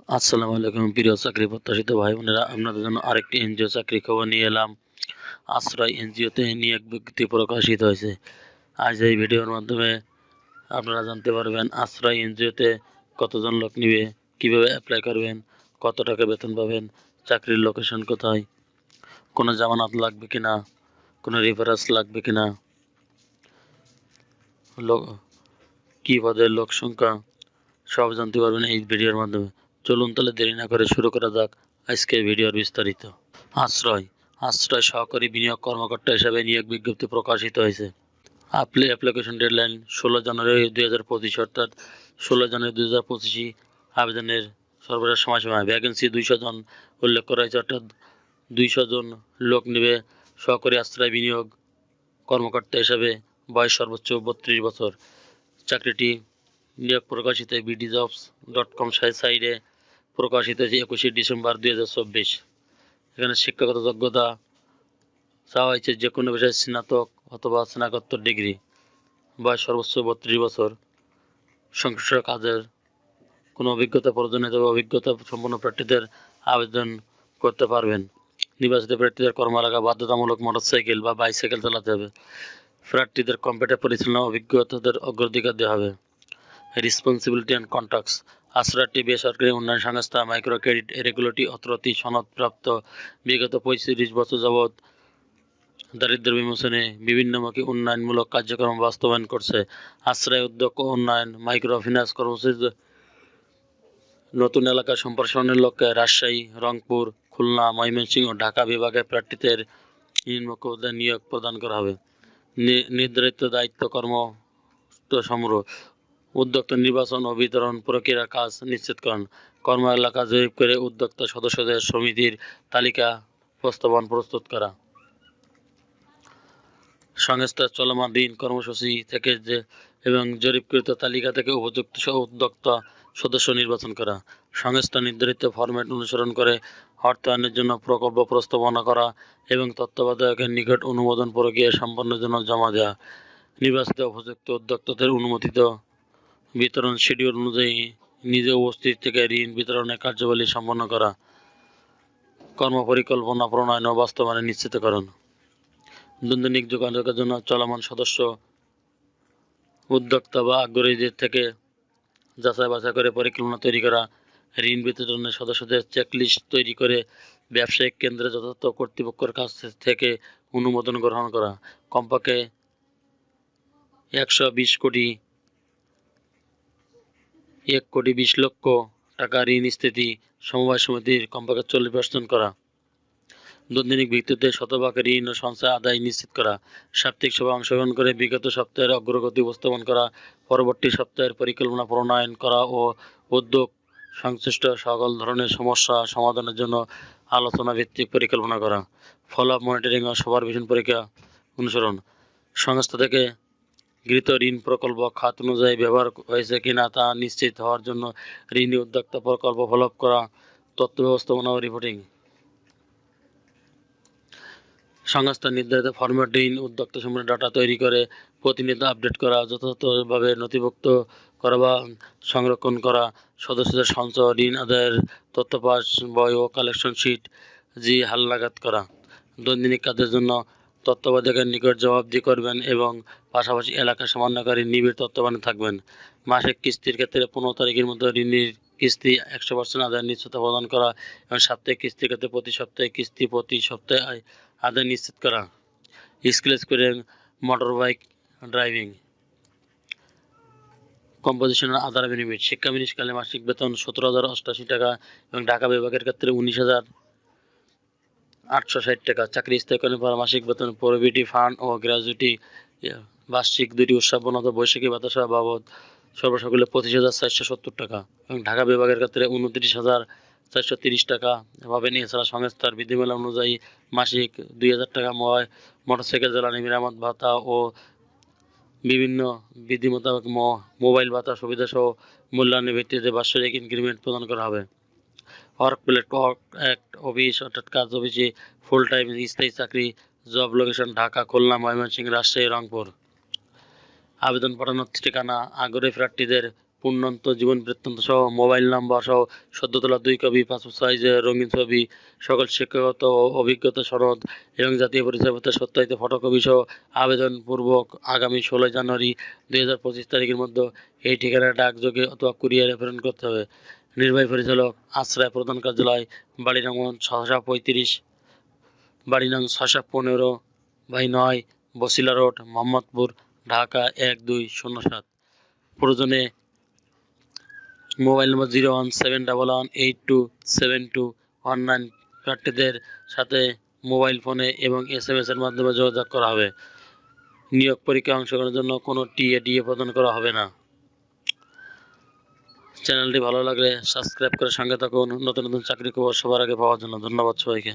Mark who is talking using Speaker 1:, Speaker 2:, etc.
Speaker 1: আসসালামু আলাইকুম প্রিয় চাকরি প্রত্যাশিত ভাই বোনেরা, আপনাদের জন্য আরেকটি এনজিও চাকরি খবর নিয়ে এলাম। আশ্রয় এনজিওতে নিয়োগ বিজ্ঞপ্তি প্রকাশিত হয়েছে। আজ এই ভিডিওর মাধ্যমে আপনারা জানতে পারবেন আশ্রয় এনজিওতে কতজন লোক নিবে, কিভাবে অ্যাপ্লাই করবেন, কত টাকা বেতন পাবেন, চাকরির লোকেশন কোথায়, কোনো জামানত লাগবে কিনা, কোনো রেফারেন্স লাগবে কিনা, লোক কী পদের লোক সংখ্যা, সব জানতে পারবেন এই ভিডিওর মাধ্যমে। চলুন তাহলে দেরি না করে শুরু করা যাক আজকের ভিডিওর বিস্তারিত। আশ্রয় আশ্রয় সহকারী বিনিয়োগ কর্মকর্তা হিসাবে নিয়োগ বিজ্ঞপ্তি প্রকাশিত হয়েছে। অ্যাপ্লিকেশন ডেডলাইন 16 জানুয়ারি 2025, অর্থাৎ 16 জানুয়ারি 2025 আবেদনের সর্বশেষ সময়সীমা। ভ্যাকেন্সি 200 জন উল্লেখ করা হয়েছে, অর্থাৎ 200 জন লোক নেবে সহকারী আশ্রয় বিনিয়োগ কর্মকর্তা হিসাবে। বয়স সর্বোচ্চ 32 বছর। চাকরিটি নিয়োগ প্রকাশিত bdjobs.com সাইটে প্রকাশিত হয়েছে 21 ডিসেম্বর 2024। এখানে শিক্ষাগত যোগ্যতা চাওয়া হয়েছে যে কোনো বিষয়ে স্নাতক অথবা স্নাতকোত্তর ডিগ্রি। বয়স সর্বোচ্চ 32 বছর। সংশ্লিষ্ট কাজের কোনো অভিজ্ঞতা প্রয়োজন নেই, তবে অভিজ্ঞতা সম্পন্ন প্রার্থীদের আবেদন করতে পারবেন। নির্বাচিত প্রার্থীদের কর্মএলাকা বাধ্যতামূলক মোটরসাইকেল বা বাইসাইকেল চালাতে হবে। প্রার্থীদের কম্পিউটার পরিচালনা অভিজ্ঞতাদের অগ্রাধিকার দেওয়া হবে। Responsibility and contracts. আশ্রয়টি বেসরকারি উন্নয়ন সংস্থা মাইক্রো ক্রেডিট রেগুলেটরি অথরিটি সনদপ্রাপ্ত, বিগত 35 বছর যাবৎ দারিদ্র্য বিমোচনে বিভিন্নমুখী উন্নয়নমূলক কার্যক্রম বাস্তবায়ন করছে। আশ্রয় উদ্যোগ ও উন্নয়ন মাইক্রো ফিন্যান্স কর্মসূচি নতুন এলাকা সম্প্রসারণের লক্ষ্যে রাজশাহী, রংপুর, খুলনা, ময়মনসিংহ ও ঢাকা বিভাগের প্রার্থীদের নিম্নলিখিত পদে নিয়োগ প্রদান করা হবে। নির্ধারিত দায়িত্ব কর্মসমূহ: উদ্যোক্তা নির্বাচন ও বিতরণ প্রক্রিয়ার কাজ নিশ্চিতকরণ, কর্ম এলাকা জরিপ করে উদ্যোক্তা সদস্যদের সমিতির তালিকা প্রস্তাবনা প্রস্তুত করা, সংস্থার চলমান ঋণ কর্মসূচি থেকে এবং জরিপকৃত তালিকা থেকে উপযুক্ত উদ্যোক্তা সদস্য নির্বাচন করা, সংস্থা নির্ধারিত ফরম্যাট অনুসরণ করে অর্থায়নের জন্য প্রকল্প প্রস্তাবনা করা এবং তত্ত্বাবধায়কের নিকট অনুমোদন প্রক্রিয়া সম্পন্নের জন্য জমা দেওয়া, নির্বাচিত উপযুক্ত উদ্যোক্তাদের অনুমোদিত বিতরণ শিডিউল অনুযায়ী নিজে উপস্থিত থেকে ঋণ বিতরণের কার্যাবলী সম্পন্ন করা, কর্মপরিকল্পনা প্রণয়ন ও বাস্তবায়ন নিশ্চিতকরণ। দৈনিক যোগাযোগের জন্য চলমান সদস্য উদ্যোক্তা বা আগ্রহীদের থেকে যাচাই বাছাই করে পরিকল্পনা তৈরি করা, ঋণ বিতরণের সদস্যদের চেকলিস্ট তৈরি করে ব্যবসায়িক কেন্দ্রে যথাযথ কর্তৃপক্ষের কাছ থেকে অনুমোদন গ্রহণ করা, কমপক্ষে 1,20 লক্ষ টাকা ঋণ স্থিতি সমবায় সমিতির কমপক্ষে 40% করা, দৈনিক ভিত্তিতে শতভাগ ঋণ ও সঞ্চয় আদায় নিশ্চিত করা, সাপ্তাহিক সভায় অংশগ্রহণ করে বিগত সপ্তাহের অগ্রগতি উপস্থাপন করা, পরবর্তী সপ্তাহের পরিকল্পনা প্রণয়ন করা ও উদ্যোগ সংশ্লিষ্ট সকল ধরনের সমস্যা সমাধানের জন্য আলোচনা ভিত্তিক পরিকল্পনা করা, ফলো আপ মনিটরিং ও সুপারভিশন পরীক্ষা অনুসরণ, সংস্থা থেকে গৃহীত ঋণ প্রকল্প খাত অনুযায়ী ব্যবহার হয়েছে কিনা তা নিশ্চিত হওয়ার জন্য ঋণী উদ্যোক্তা প্রকল্প ফলো আপ করা, তথ্য ব্যবস্থাপনা ও রিপোর্টিং। সংস্থা নির্ধারিত ফরম্যাট ঋণ উদ্যোক্তা সম্পর্কে ডাটা তৈরি করে প্রতিনিয়ত আপডেট করা, যথাযথভাবে নথিভুক্ত করা বা সংরক্ষণ করা, সদস্যদের সঞ্চয়, ঋণ আদায়ের তথ্য পাস, বই ও কালেকশন শিট হালনাগাদ করা। দৈনিক কাজের জন্য তত্ত্বাবধায়কের নিকট জবাবদিহি করবেন এবং পাশাপাশি এলাকা সমন্বয়কারী নিবিড় তত্ত্বাবধানে থাকবেন। মাসিক কিস্তির ক্ষেত্রে 15 তারিখের মধ্যে ঋণের কিস্তি 100% আদায়ের নিশ্চয়তা প্রদান করা এবং সাপ্তাহিক কিস্তির ক্ষেত্রে প্রতি সপ্তাহে কিস্তি প্রতি সপ্তাহে আদায় নিশ্চিত করা। Skill experience, motor bike driving, composition Aadhaar benefit, শিক্ষা বিনিয়োগকালে মাসিক বেতন 17,088 টাকা এবং ঢাকা বিভাগের ক্ষেত্রে 19,860 টাকা। চাকরি স্থায়ীকরণের পর মাসিক বেতন, প্রভিডেন্ট ফান্ড ও গ্র্যাচুইটি, বার্ষিক 2টি উৎসবন অথবা বৈশাখী ভাতা বাবদ সর্বসকলে 25,470 টাকা এবং ঢাকা বিভাগের ক্ষেত্রে 29,430 টাকা পাবেন। এছাড়া সংস্থার বিধিমালা অনুযায়ী মাসিক 2,000 টাকা মোটরসাইকেল জ্বালানি মেরামত ভাতা ও বিভিন্ন বিধি মোতাবেক মোবাইল ভাতা সুবিধাসহ মূল্যায়নের ভিত্তিতে বার্ষিক ইনক্রিমেন্ট প্রদান করা হবে। ওয়ার্ক অ্যাক্ট অফিস, অর্থাৎ কাজ অফিসে ফুল টাইম স্থায়ী চাকরি। Job location Dhaka, Khulna, Mymensingh, Rajshahi, Rangpur. আবেদন পাঠানোর ঠিকানা: আগ্রহী প্রার্থীদের পূর্ণান্ত জীবন বৃত্তান্ত সহ মোবাইল নাম্বার সহ সদ্য তোলা 2 কপি পাসপোর্ট সাইজের রঙিন ছবি, সকল শিক্ষাগত ও অভিজ্ঞতা সনদ এবং জাতীয় পরিচয়পত্রের সত্যায়িত ফটোকপি সহ আবেদনপূর্বক আগামী 16 জানুয়ারি 2025 তারিখের মধ্যে এই ঠিকানায় ডাকযোগে অথবা কুরিয়ারে প্রেরণ করতে হবে। নির্বাহী পরিচালক, আশ্রয় প্রধান কার্যালয়, বাড়ি নং 635, বাড়ি নং 615/9, বছিলা রোড, মোহাম্মদপুর, ঢাকা 1207। প্রয়োজনে মোবাইল নম্বর 01711827219 প্রার্থীদের সাথে মোবাইল ফোনে এবং SMS এর মাধ্যমে যোগাযোগ করা হবে। নিয়োগ পরীক্ষায় অংশগ্রহণের জন্য কোনো টিএ/ডিএ প্রদান করা হবে না। চ্যানেলটি ভালো লাগলে সাবস্ক্রাইব করে সঙ্গে থাকুন নতুন নতুন চাকরির খবর সবার আগে পাওয়ার জন্য। ধন্যবাদ সবাইকে।